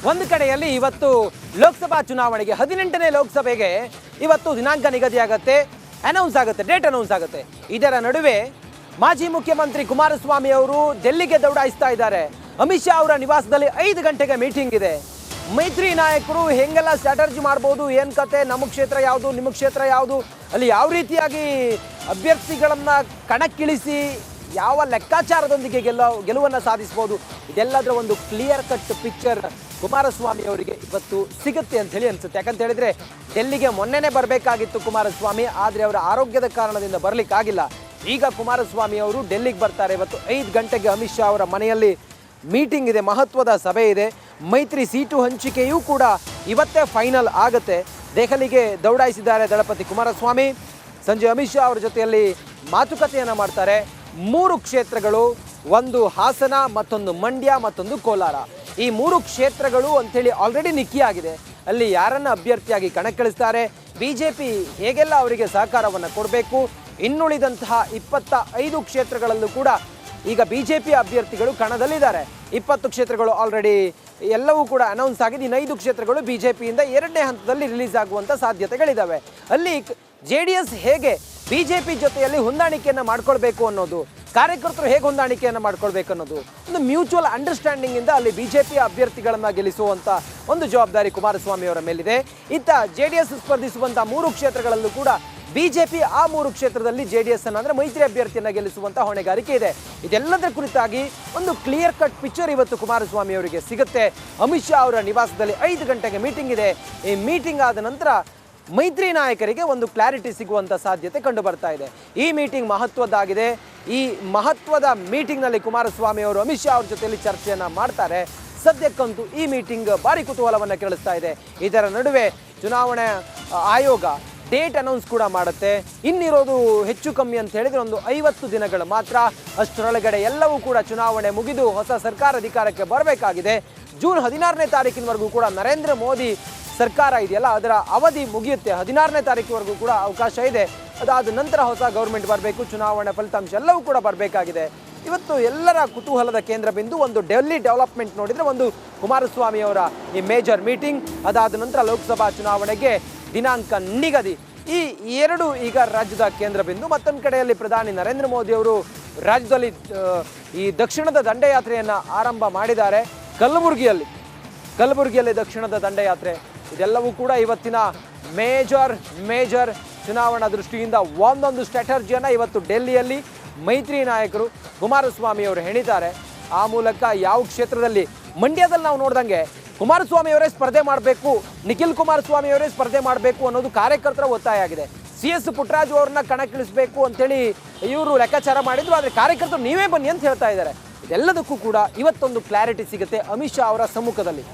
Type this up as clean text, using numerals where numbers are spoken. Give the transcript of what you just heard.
ಒಂದು ಕಡೆಯಲ್ಲಿ ಇವತ್ತು ಲೋಕಸಭಾ ಚುನಾವಣೆಗೆ 18ನೇ ಲೋಕಸಭೆಗೆ ಇವತ್ತು ದಿನಾಂಕ ನಿಗದಿಯಾಗುತ್ತೆ, ಅನೌನ್ಸ್ ಆಗುತ್ತೆ, ಡೇಟ್ ಅನೌನ್ಸ್ ಆಗುತ್ತೆ. ಇದರ ನಡುವೆ ಮಾಜಿ ಮುಖ್ಯಮಂತ್ರಿ ಕುಮಾರಸ್ವಾಮಿ ಅವರು ಡೆಲ್ಲಿಗೆ ದೌಡಾಯಿಸ್ತಾ ಇದ್ದಾರೆ. ಅಮಿತ್ ಶಾ ಅವರ ನಿವಾಸದಲ್ಲಿ 5 ಗಂಟೆಗೆ ಮೀಟಿಂಗ್ ಇದೆ. ಮೈತ್ರಿ ನಾಯಕರು ಹೆಂಗೆಲ್ಲ ಸ್ಟ್ರಾಟರ್ಜಿ ಮಾಡ್ಬೋದು, ಏನು ಕತೆ, ನಮ್ಮ ಕ್ಷೇತ್ರ ಯಾವುದು, ನಿಮ್ಮ ಕ್ಷೇತ್ರ ಯಾವುದು, ಅಲ್ಲಿ ಯಾವ ರೀತಿಯಾಗಿ ಅಭ್ಯರ್ಥಿಗಳನ್ನು ಕಣಕ್ಕಿಳಿಸಿ ಯಾವ ಲೆಕ್ಕಾಚಾರದೊಂದಿಗೆ ಗೆಲುವನ್ನು ಸಾಧಿಸ್ಬೋದು, ಇದೆಲ್ಲದರ ಒಂದು ಕ್ಲಿಯರ್ ಕಟ್ ಪಿಕ್ಚರ್ ಕುಮಾರಸ್ವಾಮಿ ಅವರಿಗೆ ಇವತ್ತು ಸಿಗುತ್ತೆ ಅಂತ ಹೇಳಿ ಅನಿಸುತ್ತೆ. ಯಾಕಂತ ಹೇಳಿದ್ರೆ ಡೆಲ್ಲಿಗೆ ಮೊನ್ನೆನೇ ಬರಬೇಕಾಗಿತ್ತು ಕುಮಾರಸ್ವಾಮಿ, ಆದರೆ ಅವರ ಆರೋಗ್ಯದ ಕಾರಣದಿಂದ ಬರಲಿಕ್ಕಾಗಿಲ್ಲ. ಈಗ ಕುಮಾರಸ್ವಾಮಿ ಅವರು ಡೆಲ್ಲಿಗೆ ಬರ್ತಾರೆ. ಇವತ್ತು 5 ಗಂಟೆಗೆ ಅಮಿತ್ ಶಾ ಅವರ ಮನೆಯಲ್ಲಿ ಮೀಟಿಂಗ್ ಇದೆ, ಮಹತ್ವದ ಸಭೆ ಇದೆ. ಮೈತ್ರಿ ಸೀಟು ಹಂಚಿಕೆಯೂ ಕೂಡ ಇವತ್ತೇ ಫೈನಲ್ ಆಗುತ್ತೆ. ದೆಹಲಿಗೆ ದೌಡಾಯಿಸಿದ್ದಾರೆ ದಳಪತಿ ಕುಮಾರಸ್ವಾಮಿ. ಸಂಜೆ ಅಮಿತ್ ಶಾ ಅವರ ಜೊತೆಯಲ್ಲಿ ಮಾತುಕತೆಯನ್ನು ಮಾಡ್ತಾರೆ. 3 ಕ್ಷೇತ್ರಗಳು, ಒಂದು ಹಾಸನ, ಮತ್ತೊಂದು ಮಂಡ್ಯ, ಮತ್ತೊಂದು ಕೋಲಾರ. ಈ 3 ಕ್ಷೇತ್ರಗಳು ಅಂಥೇಳಿ ಆಲ್ರೆಡಿ ನಿಕ್ಕಿಯಾಗಿದೆ. ಅಲ್ಲಿ ಯಾರನ್ನು ಅಭ್ಯರ್ಥಿಯಾಗಿ ಕಣಕ್ಕಿಳಿಸ್ತಾರೆ, BJP ಹೇಗೆಲ್ಲ ಅವರಿಗೆ ಸಹಕಾರವನ್ನು ಕೊಡಬೇಕು, ಇನ್ನುಳಿದಂತಹ 25 ಕ್ಷೇತ್ರಗಳಲ್ಲೂ ಕೂಡ ಈಗ BJP ಅಭ್ಯರ್ಥಿಗಳು ಕಣದಲ್ಲಿದ್ದಾರೆ. 20 ಕ್ಷೇತ್ರಗಳು ಆಲ್ರೆಡಿ ಎಲ್ಲವೂ ಕೂಡ ಅನೌನ್ಸ್ ಆಗಿದೆ. ಇನ್ನು 5 ಕ್ಷೇತ್ರಗಳು BJPಯಿಂದ 2ನೇ ಹಂತದಲ್ಲಿ ರಿಲೀಸ್ ಆಗುವಂಥ ಸಾಧ್ಯತೆಗಳಿದ್ದಾವೆ. ಅಲ್ಲಿ JDS ಹೇಗೆ BJP ಜೊತೆಯಲ್ಲಿ ಹೊಂದಾಣಿಕೆಯನ್ನು ಮಾಡ್ಕೊಳ್ಬೇಕು ಅನ್ನೋದು, ಕಾರ್ಯಕರ್ತರು ಹೇಗೆ ಹೊಂದಾಣಿಕೆಯನ್ನು ಮಾಡ್ಕೊಳ್ಬೇಕು ಅನ್ನೋದು ಒಂದು ಮ್ಯೂಚುವಲ್ ಅಂಡರ್ಸ್ಟ್ಯಾಂಡಿಂಗಿಂದ ಅಲ್ಲಿ BJP ಅಭ್ಯರ್ಥಿಗಳನ್ನು ಗೆಲ್ಲಿಸುವಂಥ ಒಂದು ಜವಾಬ್ದಾರಿ ಕುಮಾರಸ್ವಾಮಿ ಅವರ ಮೇಲಿದೆ. ಇತ್ತ JDS ಸ್ಪರ್ಧಿಸುವಂಥ 3 ಕ್ಷೇತ್ರಗಳಲ್ಲೂ ಕೂಡ BJP ಆ 3 ಕ್ಷೇತ್ರದಲ್ಲಿ JDS ಅನ್ನು ಅಂದರೆ ಮೈತ್ರಿ ಅಭ್ಯರ್ಥಿಯನ್ನು ಗೆಲ್ಲಿಸುವಂಥ ಹೊಣೆಗಾರಿಕೆ ಇದೆ. ಇದೆಲ್ಲದರ ಕುರಿತಾಗಿ ಒಂದು ಕ್ಲಿಯರ್ ಕಟ್ ಪಿಕ್ಚರ್ ಇವತ್ತು ಕುಮಾರಸ್ವಾಮಿ ಅವರಿಗೆ ಸಿಗುತ್ತೆ. ಅಮಿತ್ ಶಾ ಅವರ ನಿವಾಸದಲ್ಲಿ 5 ಗಂಟೆಗೆ ಮೀಟಿಂಗ್ ಇದೆ. ಈ ಮೀಟಿಂಗ್ ಆದ ನಂತರ ಮೈತ್ರಿ ನಾಯಕರಿಗೆ ಒಂದು ಕ್ಲಾರಿಟಿ ಸಿಗುವಂಥ ಸಾಧ್ಯತೆ ಕಂಡು ಬರ್ತಾ ಇದೆ. ಈ ಮೀಟಿಂಗ್ ಮಹತ್ವದ್ದಾಗಿದೆ. ಈ ಮಹತ್ವದ ಮೀಟಿಂಗ್ನಲ್ಲಿ ಕುಮಾರಸ್ವಾಮಿ ಅವರು ಅಮಿತ್ ಶಾ ಅವ್ರ ಜೊತೆಯಲ್ಲಿ ಚರ್ಚೆಯನ್ನು ಮಾಡ್ತಾರೆ. ಸದ್ಯಕ್ಕಂತೂ ಈ ಮೀಟಿಂಗ್ ಭಾರಿ ಕುತೂಹಲವನ್ನು ಕೆರಳಿಸ್ತಾ ಇದೆ. ಇದರ ನಡುವೆ ಚುನಾವಣಾ ಆಯೋಗ ಡೇಟ್ ಅನೌನ್ಸ್ ಕೂಡ ಮಾಡುತ್ತೆ. ಇನ್ನಿರೋದು ಹೆಚ್ಚು ಕಮ್ಮಿ ಅಂತ ಹೇಳಿದರೆ ಒಂದು 50 ದಿನಗಳು ಮಾತ್ರ. ಅಷ್ಟರೊಳಗಡೆ ಎಲ್ಲವೂ ಕೂಡ ಚುನಾವಣೆ ಮುಗಿದು ಹೊಸ ಸರ್ಕಾರ ಅಧಿಕಾರಕ್ಕೆ ಬರಬೇಕಾಗಿದೆ. ಜೂನ್ 16ನೇ ತಾರೀಕಿನವರೆಗೂ ಕೂಡ ನರೇಂದ್ರ ಮೋದಿ ಸರ್ಕಾರ ಇದೆಯಲ್ಲ ಅದರ ಅವಧಿ ಮುಗಿಯುತ್ತೆ. 16ನೇ ತಾರೀಕಿವರೆಗೂ ಕೂಡ ಅವಕಾಶ ಇದೆ. ಅದಾದ ನಂತರ ಹೊಸ ಗೌರ್ಮೆಂಟ್ ಬರಬೇಕು, ಚುನಾವಣೆ ಫಲಿತಾಂಶ ಎಲ್ಲವೂ ಕೂಡ ಬರಬೇಕಾಗಿದೆ. ಇವತ್ತು ಎಲ್ಲರ ಕುತೂಹಲದ ಕೇಂದ್ರ ಬಿಂದು ಒಂದು ಡೆಲ್ಲಿ ಡೆವಲಪ್ಮೆಂಟ್ ನೋಡಿದರೆ ಒಂದು ಕುಮಾರಸ್ವಾಮಿ ಅವರ ಈ ಮೇಜರ್ ಮೀಟಿಂಗ್, ಅದಾದ ನಂತರ ಲೋಕಸಭಾ ಚುನಾವಣೆಗೆ ದಿನಾಂಕ ನಿಗದಿ. ಈ 2 ಈಗ ರಾಜ್ಯದ ಕೇಂದ್ರ ಬಿಂದು. ಮತ್ತೊಂದು ಕಡೆಯಲ್ಲಿ ಪ್ರಧಾನಿ ನರೇಂದ್ರ ಮೋದಿ ಅವರು ರಾಜ್ಯದಲ್ಲಿ ಈ ದಕ್ಷಿಣದ ದಂಡಯಾತ್ರೆಯನ್ನು ಆರಂಭ ಮಾಡಿದ್ದಾರೆ. ಕಲಬುರಗಿಯಲ್ಲಿ ದಕ್ಷಿಣದ ದಂಡಯಾತ್ರೆ. ಇದೆಲ್ಲವೂ ಕೂಡ ಇವತ್ತಿನ ಮೇಜರ್ ಚುನಾವಣಾ ದೃಷ್ಟಿಯಿಂದ ಒಂದೊಂದು ಸ್ಟ್ರಾಟರ್ಜಿಯನ್ನು ಇವತ್ತು ಡೆಲ್ಲಿಯಲ್ಲಿ ಮೈತ್ರಿ ನಾಯಕರು ಕುಮಾರಸ್ವಾಮಿ ಅವರು ಹೆಣಿತಾರೆ. ಆ ಮೂಲಕ ಯಾವ ಕ್ಷೇತ್ರದಲ್ಲಿ, ಮಂಡ್ಯದಲ್ಲಿ ನಾವು ನೋಡ್ದಂಗೆ ಕುಮಾರಸ್ವಾಮಿ ಅವರೇ ಸ್ಪರ್ಧೆ ಮಾಡಬೇಕು, ನಿಖಿಲ್ ಕುಮಾರಸ್ವಾಮಿ ಅವರೇ ಸ್ಪರ್ಧೆ ಮಾಡಬೇಕು ಅನ್ನೋದು ಕಾರ್ಯಕರ್ತರ ಒತ್ತಾಯ ಆಗಿದೆ. CS ಪುಟ್ಟರಾಜು ಅವ್ರನ್ನ ಕಣಕ್ಕಿಳಿಸಬೇಕು ಅಂತೇಳಿ ಇವರು ಲೆಕ್ಕಾಚಾರ ಮಾಡಿದ್ರು. ಆದರೆ ಕಾರ್ಯಕರ್ತರು ನೀವೇ ಬನ್ನಿ ಅಂತ ಹೇಳ್ತಾ ಇದ್ದಾರೆ. ಇದೆಲ್ಲದಕ್ಕೂ ಕೂಡ ಇವತ್ತೊಂದು ಕ್ಲಾರಿಟಿ ಸಿಗುತ್ತೆ ಅಮಿತ್ ಶಾ ಅವರ ಸಮ್ಮುಖದಲ್ಲಿ.